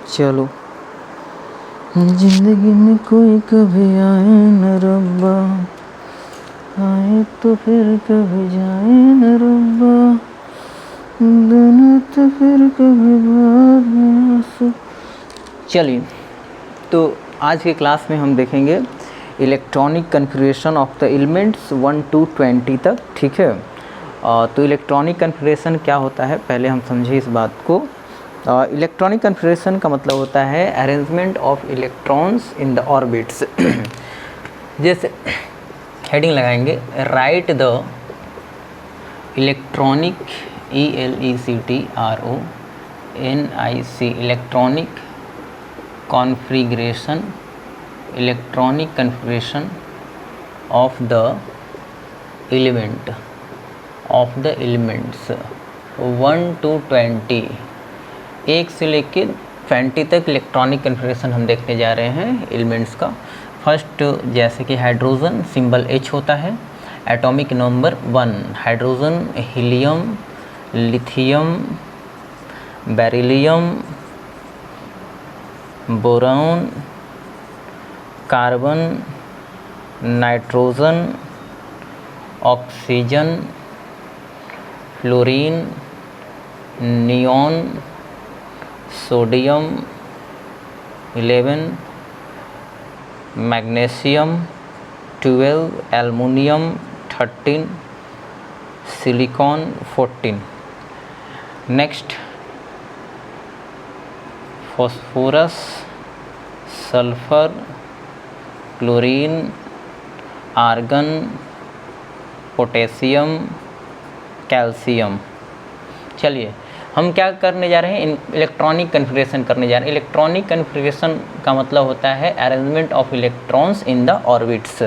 चलो। जिंदगी में कोई कभी आए न रब्बा, आए तो फिर कभी जाए न रब्बा, दोनों तो फिर कभी बाद में आंसू। चलिए, तो आज के क्लास में हम देखेंगे electronic configuration of the elements 1 to 20 तक, ठीक है। तो इलेक्ट्रॉनिक कन्फिग्रेशन क्या होता है, पहले हम समझे इस बात को। इलेक्ट्रॉनिक कन्फिग्रेशन का मतलब होता है arrangement of electrons in the orbits. जैसे हेडिंग लगाएंगे, right the electronic ELECTRONIC electronic configuration of the elements 1 to 20, 1 से लेके 20 तक इलेक्ट्रॉनिक कन्फिग्रेशन हम देखने जा रहे हैं एलिमेंट्स का। फर्स्ट जैसे कि हाइड्रोजन, सिंबल H होता है। Atomic number 1, hydrogen, helium, lithium, beryllium, boron, carbon, nitrogen, oxygen, fluorine, neon, sodium 11, magnesium 12, aluminium 13, silicon 14। Next phosphorus, sulphur, chlorine, argon, potassium, calcium. चलिए, हम क्या करने जा रहे हैं, इलेक्ट्रॉनिक कन्फिग्रेशन करने जा रहे हैं। इलेक्ट्रॉनिक कन्फिग्रेशन का मतलब होता है arrangement of electrons in the orbits.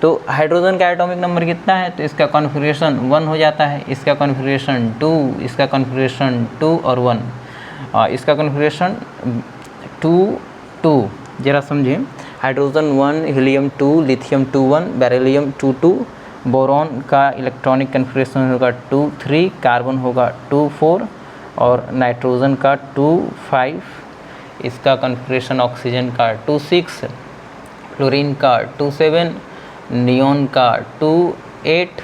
तो हाइड्रोजन का एटॉमिक नंबर कितना है, तो इसका कॉन्फ़िगरेशन 1 हो जाता है, इसका कॉन्फ़िगरेशन 2, इसका कॉन्फ़िगरेशन 2 और 1, इसका कॉन्फ़िगरेशन 2 2। ज़रा समझें, hydrogen 1, helium 2, lithium 2 1, beryllium 2 2, boron का इलेक्ट्रॉनिक कन्फिग्रेशन होगा 2 3, कार्बन होगा 2 4 और नाइट्रोजन का 2 5, इसका कन्फिग्रेशन ऑक्सीजन का 2 6, फ्लोरीन का 2 7, नियॉन का 2 8,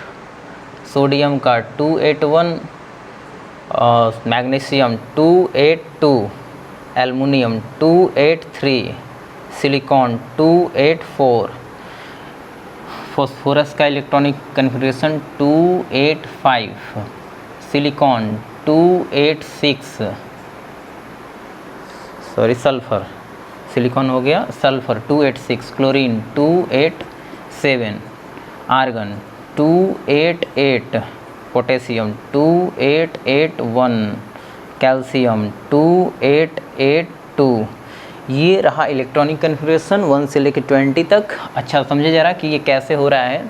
सोडियम का 2 8 1, मैग्नीशियम 2 8 2, एल्युमिनियम 2 8 3, सिलिकॉन 2 8 4, फॉस्फोरस का electronic configuration 2 8 5, silicon 2 8 6, sorry sulphur, silicon हो गया, sulphur 2 8 6, chlorine 2 8 7, argon 2 8 8, potassium 2 8 8 1, calcium 2 8 8 2। ये रहा इलेक्ट्रॉनिक कन्फिग्रेशन 1 से लेकर 20 तक। अच्छा समझे जरा कि ये कैसे हो रहा है।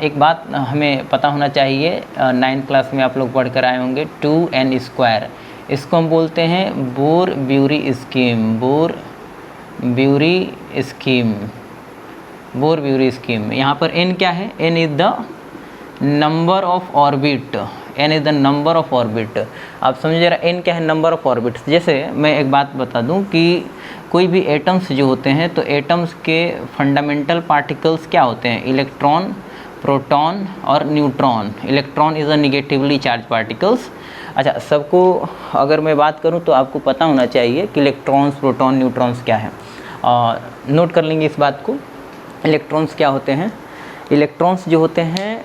एक बात हमें पता होना चाहिए, 9th क्लास में आप लोग पढ़ कर आए होंगे 2n², इसको हम बोलते हैं बोर-ब्यूरी स्कीम। यहाँ पर n क्या है, n is the number of orbit, आप समझे जरा n क्या है, नंबर ऑफ ऑर्बिट। जैसे मैं एक बात बता दूं कि कोई भी एटम्स जो होते हैं, तो एटम्स के फंडामेंटल पार्टिकल्स क्या होते हैं, इलेक्ट्रॉन, प्रोटॉन और neutron. Electron is a negatively charge particles. अच्छा, सबको अगर मैं बात करूं तो आपको पता होना चाहिए कि इलेक्ट्रॉन्स, प्रोटॉन, न्यूट्रॉन्स क्या है। नोट कर लेंगे इस बात को। इलेक्ट्रॉन्स क्या होते हैं, इलेक्ट्रॉन्स जो होते हैं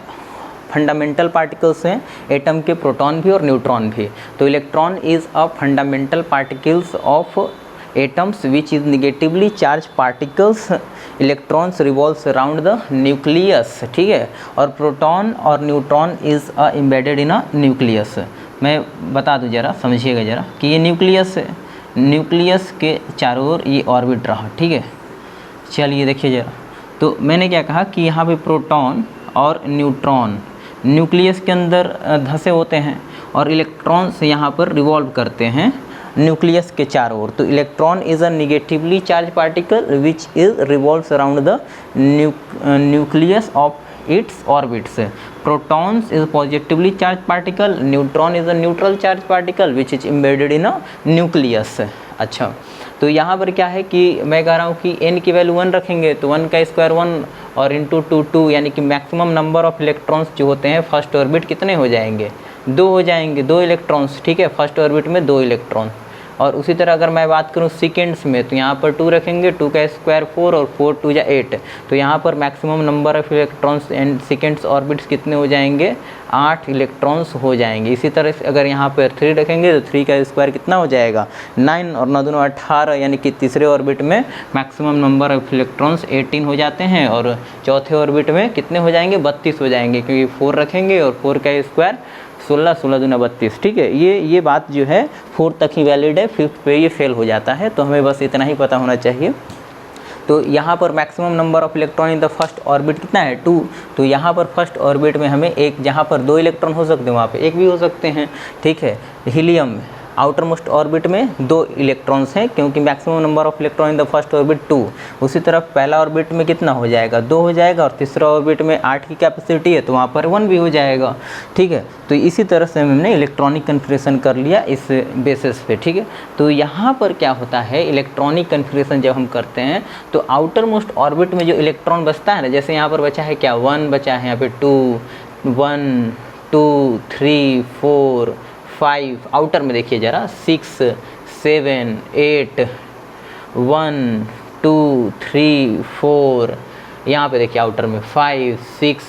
फंडामेंटल पार्टिकल्स हैं, एटम के प्रोटॉन भी और न्यूट्रॉन भी। तो electron is a fundamental particles of atoms which is negatively charge particles. Electrons revolves around the nucleus, ठीक है, और प्रोटॉन और neutron is embedded in a nucleus. मैं बता दूं जरा, समझिएगा जरा कि ये न्यूक्लियस है, न्यूक्लियस के चारों ओर ये ऑर्बिट रहा, ठीक है। चलिए देखिए जरा, तो मैंने क्या कहा कि यहाँ पे प्रोटॉन और न्यूट्रॉन न्यूक्लियस के अंदर धंसे होते हैं और इलेक्ट्रॉन्स यहाँ पर रिवॉल्व करते हैं न्यूक्लियस के चारों ओर। तो electron is a negatively charge particle which is revolves around the nucleus of its orbits. Protons is a positively charged particle, neutron is a neutral charged particle which is embedded in a nucleus. अच्छा, तो यहाँ पर क्या है कि मैं कह रहा हूँ कि n की वैल्यू 1 रखेंगे तो 1 का स्क्वायर 1 और इंटू 2 2, यानी कि मैक्सिमम नंबर ऑफ इलेक्ट्रॉन्स जो होते हैं फर्स्ट ऑर्बिट कितने हो जाएंगे, 2 हो जाएंगे, 2 इलेक्ट्रॉन्स, ठीक है, फर्स्ट ऑर्बिट में 2 इलेक्ट्रॉन। और उसी तरह अगर मैं बात करूँ सेकेंड्स में तो यहाँ पर 2 रखेंगे, 2 का स्क्वायर 4 और 4 2 जा 8, तो यहाँ पर maximum number of electrons and seconds orbits कितने हो जाएंगे, 8 इलेक्ट्रॉन्स हो जाएंगे। इसी तरह से अगर यहाँ पर 3 रखेंगे तो 3 का स्क्वायर कितना हो जाएगा, 9 और 9 दूनी 18, यानी कि तीसरे ऑर्बिट में मैक्सिमम नंबर ऑफ इलेक्ट्रॉन्स 18 हो जाते हैं और चौथे ऑर्बिट में कितने हो जाएंगे, 32 हो जाएंगे, क्योंकि 4 रखेंगे और 4 का स्क्वायर 16, 16 दूना 32, ठीक है। ये बात जो है 4 तक ही वैलिड है, 5th पे ये फेल हो जाता है, तो हमें बस इतना ही पता होना चाहिए। तो यहाँ पर maximum number of electron in the first orbit कितना है, 2, तो यहाँ पर फर्स्ट ऑर्बिट में हमें एक, जहाँ पर 2 इलेक्ट्रॉन हो सकते हैं वहाँ पे 1 भी हो सकते हैं, ठीक है। हीलियम आउटर मोस्ट ऑर्बिट में 2 इलेक्ट्रॉन्स हैं, क्योंकि maximum number of electron in the first orbit 2। उसी तरफ पहला ऑर्बिट में कितना हो जाएगा, 2 हो जाएगा, और तीसरा ऑर्बिट में 8 की कैपेसिटी है तो वहाँ पर 1 भी हो जाएगा, ठीक है। तो इसी तरह से हमने इलेक्ट्रॉनिक कन्फिग्रेशन कर लिया इस बेसिस पे, ठीक है। तो यहाँ पर क्या होता है, इलेक्ट्रॉनिक कन्फिग्रेशन जब हम करते हैं तो आउटर मोस्ट ऑर्बिट में जो इलेक्ट्रॉन बचता है ना, जैसे यहाँ पर बचा है क्या, 1 बचा है, यहाँ पे 2, 1 2 3 4 5, आउटर में देखिए ज़रा 6 7 8 1 2 3 4, यहाँ पे देखिए आउटर में 5 6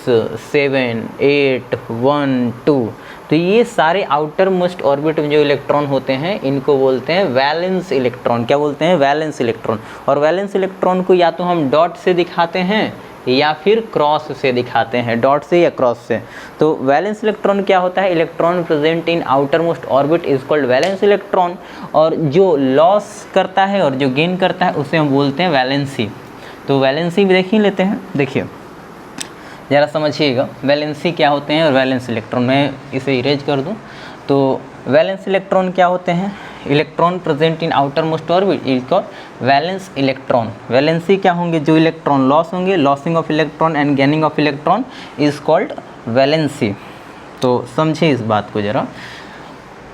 7 8 1 2। तो ये सारे आउटर मोस्ट ऑर्बिट में जो इलेक्ट्रॉन होते हैं इनको बोलते हैं वैलेंस इलेक्ट्रॉन। क्या बोलते हैं, वैलेंस इलेक्ट्रॉन। और वैलेंस इलेक्ट्रॉन को या तो हम डॉट से दिखाते हैं या फिर क्रॉस से दिखाते हैं, डॉट से या क्रॉस से। तो वैलेंस इलेक्ट्रॉन क्या होता है, electron present in outer most orbit is called valence electron, और जो लॉस करता है और जो गेन करता है उसे हम बोलते हैं वैलेंसी। तो वैलेंसी भी देख ही लेते हैं, देखिए ज़रा समझिएगा वैलेंसी क्या होते हैं और वैलेंस इलेक्ट्रॉन। मैं इसे इरेज कर दूं तो वैलेंस इलेक्ट्रॉन क्या होते हैं, electron present in outer most orbit is called valence electron. Valency क्या होंगे, जो इलेक्ट्रॉन लॉस होंगे, losing of electron and gaining of electron is called valency. तो समझिए इस बात को ज़रा,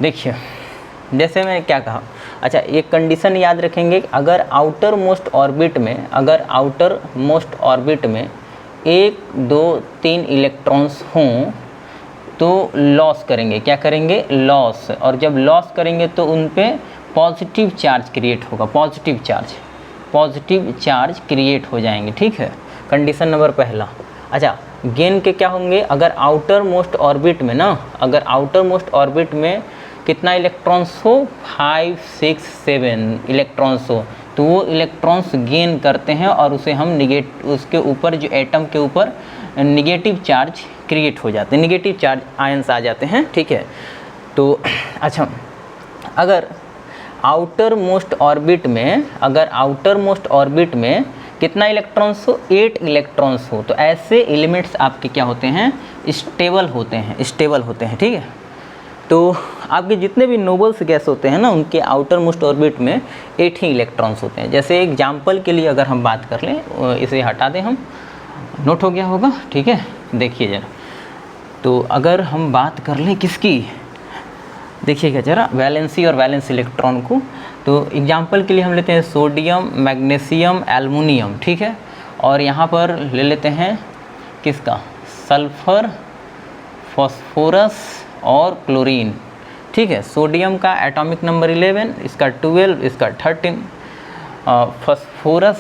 देखिए जैसे मैं क्या कहा, अच्छा एक कंडीशन याद रखेंगे, अगर आउटर मोस्ट ऑर्बिट में 1 2 3 इलेक्ट्रॉन्स हों तो लॉस करेंगे, क्या करेंगे, लॉस। और जब लॉस करेंगे तो उन पे पॉजिटिव चार्ज क्रिएट होगा, पॉजिटिव चार्ज क्रिएट हो जाएंगे, ठीक है। कंडीशन नंबर पहला। अच्छा गेन के क्या होंगे, अगर आउटर मोस्ट ऑर्बिट में ना, अगर आउटर मोस्ट ऑर्बिट में कितना इलेक्ट्रॉन्स हो, 5 6 7 इलेक्ट्रॉन्स हो, तो वो इलेक्ट्रॉन्स गेन करते हैं और उसे हम उसके ऊपर जो एटम के ऊपर निगेटिव चार्ज क्रिएट हो जाते हैं, निगेटिव चार्ज आयंस आ जाते हैं, ठीक है। तो अच्छा अगर आउटर मोस्ट ऑर्बिट में कितना इलेक्ट्रॉन्स हो, 8 इलेक्ट्रॉन्स हो, तो ऐसे एलिमेंट्स आपके क्या होते हैं, स्टेबल होते हैं, ठीक है। तो आपके जितने भी नोबल्स गैस होते हैं ना, उनके आउटर मोस्ट ऑर्बिट में 8 ही इलेक्ट्रॉन्स होते हैं। जैसे एग्जाम्पल के लिए अगर हम बात कर लें, इसे हटा दें, हम नोट हो गया होगा, ठीक है। देखिए ज़रा, तो अगर हम बात कर लें किसकी, देखिएगा ज़रा वैलेंसी और वैलेंस इलेक्ट्रॉन को, तो एग्जाम्पल के लिए हम लेते हैं सोडियम, मैग्नीशियम, एल्युमिनियम, ठीक है। और यहाँ पर ले लेते हैं किसका, सल्फ़र, फॉस्फोरस और क्लोरीन, ठीक है। सोडियम का एटॉमिक नंबर 11, इसका 12, इसका 13, फॉस्फोरस,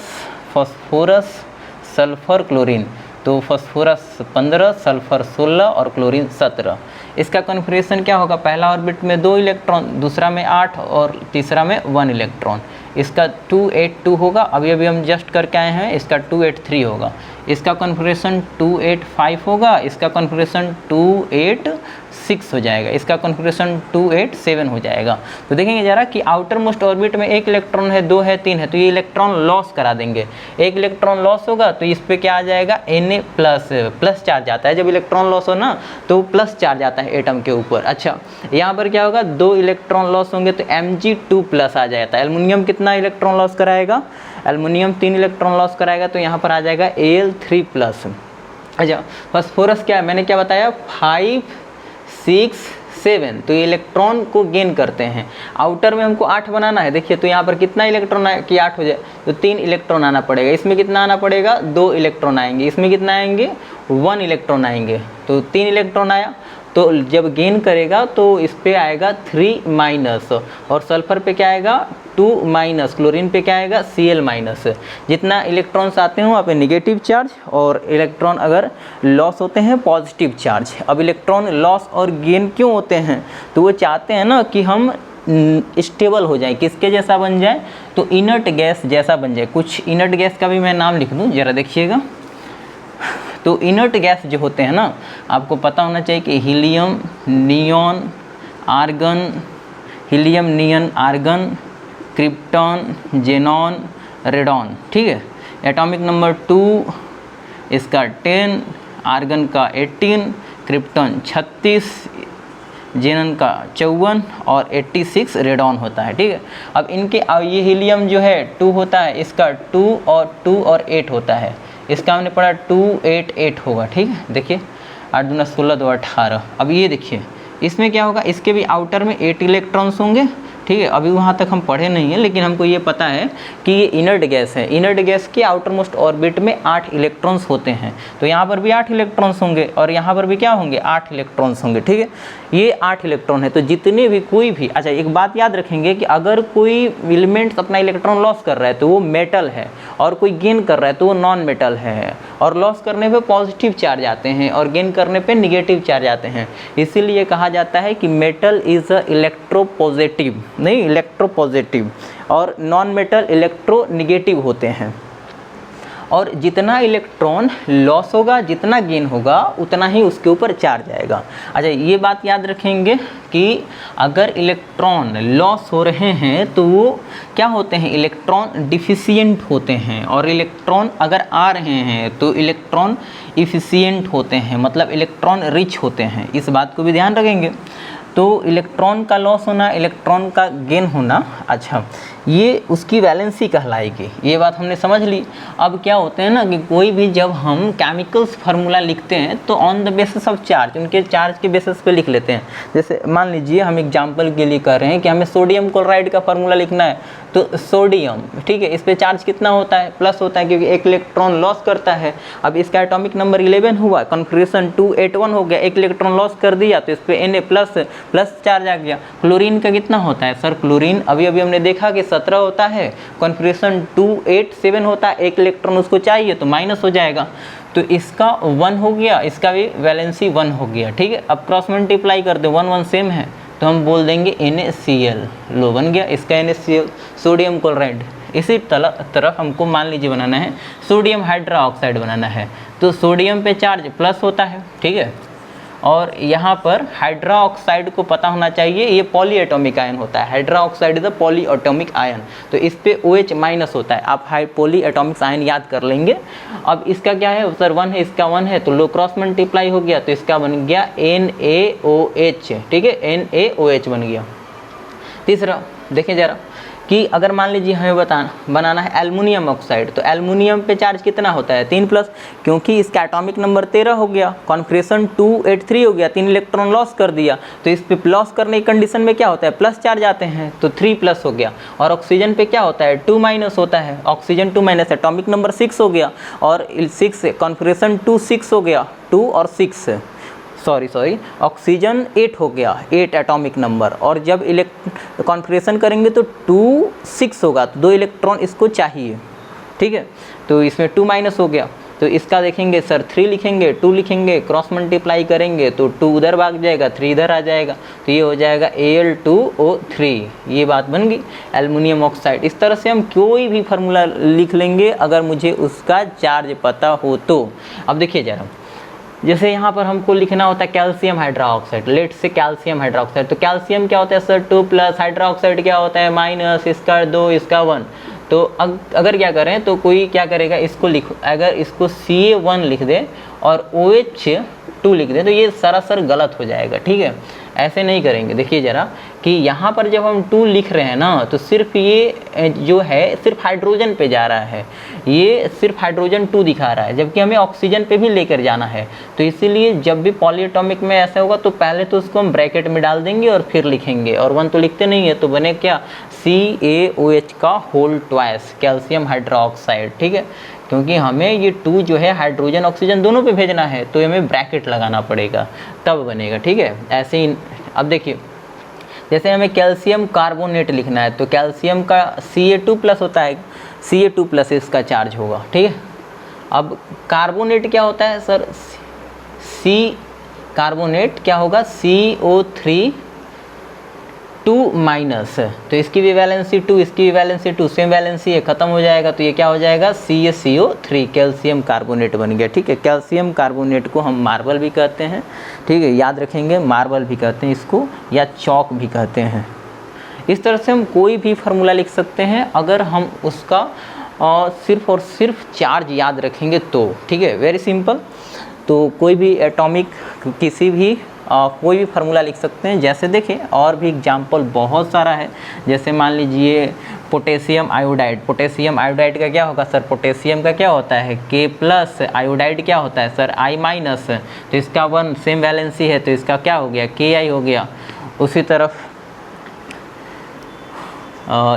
सल्फ़र, क्लोरीन, तो फॉस्फोरस 15, सल्फ़र 16 और क्लोरीन 17। इसका कॉन्फ़िगरेशन क्या होगा, पहला ऑर्बिट में 2 इलेक्ट्रॉन, दूसरा में 8 और तीसरा में 1 इलेक्ट्रॉन। इसका 282 होगा, अभी हम जस्ट करके आए हैं, इसका 283 होगा। इसका कॉन्फ़िगरेशन 285 होगा, इसका कॉन्फ़िगरेशन 286 हो जाएगा, इसका कॉन्फ़िगरेशन 287 हो जाएगा। तो देखेंगे ज़रा कि आउटर मोस्ट ऑर्बिट में 1 इलेक्ट्रॉन है, 2 है, 3 है, तो ये इलेक्ट्रॉन लॉस करा देंगे। 1 इलेक्ट्रॉन लॉस होगा तो इस पर क्या आ जाएगा, Na प्लस चार्ज आता है। जब इलेक्ट्रॉन लॉस हो ना तो प्लस चार्ज आता है एटम के ऊपर। अच्छा यहाँ पर क्या होगा, 2 इलेक्ट्रॉन लॉस होंगे तो Mg2+ आ जाता है। एल्युमिनियम कितना इलेक्ट्रॉन लॉस कराएगा, एल्युमिनियम 3 इलेक्ट्रॉन लॉस कराएगा, तो यहाँ पर आ जाएगा Al3+। अच्छा, फास्फोरस क्या है, मैंने क्या बताया, 5 6 7, तो ये इलेक्ट्रॉन को गेन करते हैं। आउटर में हमको 8 बनाना है, देखिए तो यहाँ पर कितना इलेक्ट्रॉन आए कि 8 हो जाए, तो 3 इलेक्ट्रॉन आना पड़ेगा। इसमें कितना आना पड़ेगा, 2 इलेक्ट्रॉन आएंगे। इसमें कितना आएंगे, 1 इलेक्ट्रॉन आएंगे। तो 3 इलेक्ट्रॉन आया, तो जब गेन करेगा तो इस पे आएगा 3 माइनस, और सल्फर पे क्या आएगा 2 माइनस, क्लोरीन पे क्या आएगा Cl माइनस। जितना इलेक्ट्रॉन्स आते हैं वहाँ पे निगेटिव चार्ज, और इलेक्ट्रॉन अगर लॉस होते हैं पॉजिटिव चार्ज। अब इलेक्ट्रॉन लॉस और गेन क्यों होते हैं, तो वो चाहते हैं ना कि हम स्टेबल हो जाए, किसके जैसा बन जाए, तो इनर्ट गैस जैसा बन जाए। कुछ इनर्ट गैस का भी मैं नाम लिख दूँ, ज़रा देखिएगा। तो इनर्ट गैस जो होते हैं ना, आपको पता होना चाहिए कि हीलियम, नियॉन, आर्गन, हीलियम, नियन, आर्गन, क्रिप्टॉन, जेनॉन, रेडॉन, ठीक है। एटॉमिक नंबर 2 इसका 10, आर्गन का 18, क्रिप्टॉन 36, जेनन का 54 और 86 रेडॉन होता है, ठीक है। अब इनके ये हीलियम जो है 2 होता है, इसका 2 और 8 होता है। इसका हमने पढ़ा 2 8 8 होगा, ठीक है। देखिए 8 दूना 16, 2 18। अब ये देखिए इसमें क्या होगा, इसके भी आउटर में 8 इलेक्ट्रॉन्स होंगे, ठीक है। अभी वहाँ तक हम पढ़े नहीं हैं, लेकिन हमको ये पता है कि ये इनर्ट गैस है। इनर्ट गैस के आउटर मोस्ट ऑर्बिट में 8 इलेक्ट्रॉन्स होते हैं, तो यहाँ पर भी 8 इलेक्ट्रॉन्स होंगे और यहाँ पर भी क्या होंगे, 8 इलेक्ट्रॉन्स होंगे, ठीक है। ये 8 इलेक्ट्रॉन है, तो जितने भी कोई भी, अच्छा एक बात याद रखेंगे कि अगर कोई एलिमेंट अपना इलेक्ट्रॉन लॉस कर रहा है तो वो मेटल है, और कोई गेन कर रहा है तो वो नॉन मेटल है। और लॉस करने पे पॉजिटिव चार्ज आते हैं और गेन करने पे निगेटिव चार्ज आते हैं। इसीलिए कहा जाता है कि मेटल इज़ अ इलेक्ट्रोपॉजिटिव, नहीं इलेक्ट्रोपॉजिटिव, और नॉन मेटल इलेक्ट्रोनिगेटिव होते हैं। और जितना इलेक्ट्रॉन लॉस होगा, जितना गेन होगा, उतना ही उसके ऊपर चार्ज आएगा। अच्छा ये बात याद रखेंगे कि अगर इलेक्ट्रॉन लॉस हो रहे हैं तो वो क्या होते हैं, इलेक्ट्रॉन डिफिशिएंट होते हैं, और इलेक्ट्रॉन अगर आ रहे हैं तो इलेक्ट्रॉन इफिशिएंट होते हैं, मतलब इलेक्ट्रॉन रिच होते हैं। इस बात को भी ध्यान रखेंगे। तो इलेक्ट्रॉन का लॉस होना, इलेक्ट्रॉन का गेन होना, अच्छा ये उसकी वैलेंसी कहलाएगी। ये बात हमने समझ ली। अब क्या होते हैं ना कि कोई भी जब हम केमिकल्स फार्मूला लिखते हैं तो on the basis of charge, उनके चार्ज के बेसिस पे लिख लेते हैं। जैसे मान लीजिए हम एग्जांपल के लिए कह रहे हैं कि हमें सोडियम क्लोराइड का फार्मूला लिखना है, तो सोडियम, ठीक है, इस पर चार्ज कितना होता है, प्लस होता है, क्योंकि एक इलेक्ट्रॉन लॉस करता है। अब इसका एटॉमिक नंबर 11 हुआ, कॉन्फिगरेशन 281 हो गया, एक इलेक्ट्रॉन लॉस कर दिया तो इस पर Na प्लस चार्ज आ गया। क्लोरीन का कितना होता है सर, क्लोरीन अभी हमने देखा कि 17 होता है, कॉन्फिगरेशन 287 होता है, एक इलेक्ट्रॉन उसको चाहिए तो माइनस हो जाएगा, तो इसका 1 हो गया, इसका भी वैलेंसी 1 हो गया, ठीक है। अब क्रॉस मल्टीप्लाई कर दे, 1 1 सेम है, तो हम बोल देंगे NaCl, लो बन गया इसका NaCl, सोडियम क्लोराइड। इसी तरफ हमको मान लीजिए बनाना है सोडियम हाइड्रोक्साइड बनाना है, तो सोडियम पे चार्ज प्लस होता है, ठीक है। और यहाँ पर हाइड्रोक्साइड को पता होना चाहिए, ये पॉली एटॉमिक आयन होता है, hydroxide is a poly atomic ion, तो इस पे OH माइनस होता है। आप पॉली एटॉमिक आयन याद कर लेंगे। अब इसका क्या है सर, 1 है, इसका 1 है, तो लो क्रॉस मल्टीप्लाई हो गया, तो इसका बन गया NaOH, ठीक है, NaOH बन गया। तीसरा देखें जरा कि अगर मान लीजिए हमें बनाना है एल्युमिनियम ऑक्साइड, तो एल्युमिनियम पे चार्ज कितना होता है, 3 प्लस, क्योंकि इसका एटॉमिक नंबर 13 हो गया, कॉन्फिगरेशन 283 हो गया, 3 इलेक्ट्रॉन लॉस कर दिया, तो इस पे लॉस करने की कंडीशन में क्या होता है, प्लस चार्ज आते हैं, तो 3 प्लस हो गया। और ऑक्सीजन पे क्या होता है, 2 माइनस होता है, ऑक्सीजन 2 माइनस, एटॉमिक नंबर 6 हो गया, और 6 कॉन्फिगरेशन 2 6 हो गया, 2 और 6 सॉरी ऑक्सीजन 8 हो गया, 8 एटॉमिक नंबर, और जब कॉन्फिगरेशन करेंगे तो 2 6 होगा, तो 2 इलेक्ट्रॉन इसको चाहिए, ठीक है। तो इसमें 2 माइनस हो गया, तो इसका देखेंगे सर 3 लिखेंगे, 2 लिखेंगे, क्रॉस मल्टीप्लाई करेंगे तो 2 उधर भाग जाएगा, 3 इधर आ जाएगा, तो ये हो जाएगा Al2O3। ये बात बन गई एल्युमिनियम ऑक्साइड। इस तरह से हम कोई भी फार्मूला लिख लेंगे अगर मुझे उसका चार्ज पता हो तो। अब देखिए जरा, जैसे यहाँ पर हमको लिखना होता है कैल्शियम हाइड्रोक्साइड, लेट से कैल्शियम हाइड्रोक्साइड, तो कैल्शियम क्या होता है सर 2 प्लस, हाइड्रोक्साइड क्या होता है माइनस, इसका 2 इसका 1। तो अगर क्या करें तो कोई क्या करेगा, इसको अगर इसको Ca1 लिख दे और OH2 लिख दे तो ये सरासर गलत हो जाएगा, ठीक है। ऐसे नहीं करेंगे। देखिए ज़रा कि यहाँ पर जब हम 2 लिख रहे हैं ना, तो सिर्फ ये जो है सिर्फ हाइड्रोजन पे जा रहा है, ये सिर्फ हाइड्रोजन 2 दिखा रहा है, जबकि हमें ऑक्सीजन पे भी लेकर जाना है। तो इसीलिए जब भी पॉलीएटॉमिक में ऐसा होगा तो पहले तो उसको हम ब्रैकेट में डाल देंगे और फिर लिखेंगे, और 1 तो लिखते नहीं है, तो बने क्या CaOH का होल ट्वाइस, कैल्शियम हाइड्रोक्साइड। ठीक है, क्योंकि हमें ये 2 जो है हाइड्रोजन ऑक्सीजन दोनों पे भेजना है, तो हमें ब्रैकेट लगाना पड़ेगा तब बनेगा। ठीक है, ऐसे ही अब देखिए, जैसे हमें कैल्शियम कार्बोनेट लिखना है, तो कैल्शियम का Ca2+ होता है, Ca2+ इसका चार्ज होगा। ठीक है, अब कार्बोनेट क्या होता है सर, कार्बोनेट क्या होगा, CO3 2-, तो इसकी भी वैलेंसी 2, इसकी भी वैलेंसी 2, सेम वैलेंसी है, ख़त्म हो जाएगा, तो ये क्या हो जाएगा, CaCO3, कैल्शियम कार्बोनेट बन गया। ठीक है, कैल्शियम कार्बोनेट को हम मार्बल भी कहते हैं। ठीक है, याद रखेंगे, मार्बल भी कहते हैं इसको, या चौक भी कहते हैं। इस तरह से हम कोई भी फार्मूला लिख सकते हैं अगर हम उसका सिर्फ और सिर्फ चार्ज याद रखेंगे तो। ठीक है, वेरी सिंपल। तो कोई भी एटॉमिक किसी भी कोई भी फार्मूला लिख सकते हैं। जैसे देखें, और भी एग्जाम्पल बहुत सारा है। जैसे मान लीजिए पोटेशियम आयोडाइड, पोटेशियम आयोडाइड का क्या होगा सर, पोटेशियम का क्या होता है K+, आयोडाइड क्या होता है सर I-, तो इसका 1 सेम वैलेंसी है, तो इसका क्या हो गया, Ki हो गया। उसी तरफ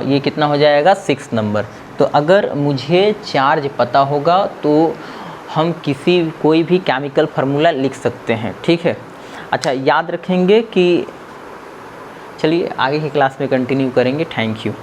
ये कितना हो जाएगा, 6 नंबर। तो अगर मुझे चार्ज पता होगा तो हम कोई भी केमिकल फार्मूला लिख सकते हैं। ठीक है, अच्छा याद रखेंगे कि, चलिए आगे की क्लास में कंटिन्यू करेंगे। Thank you.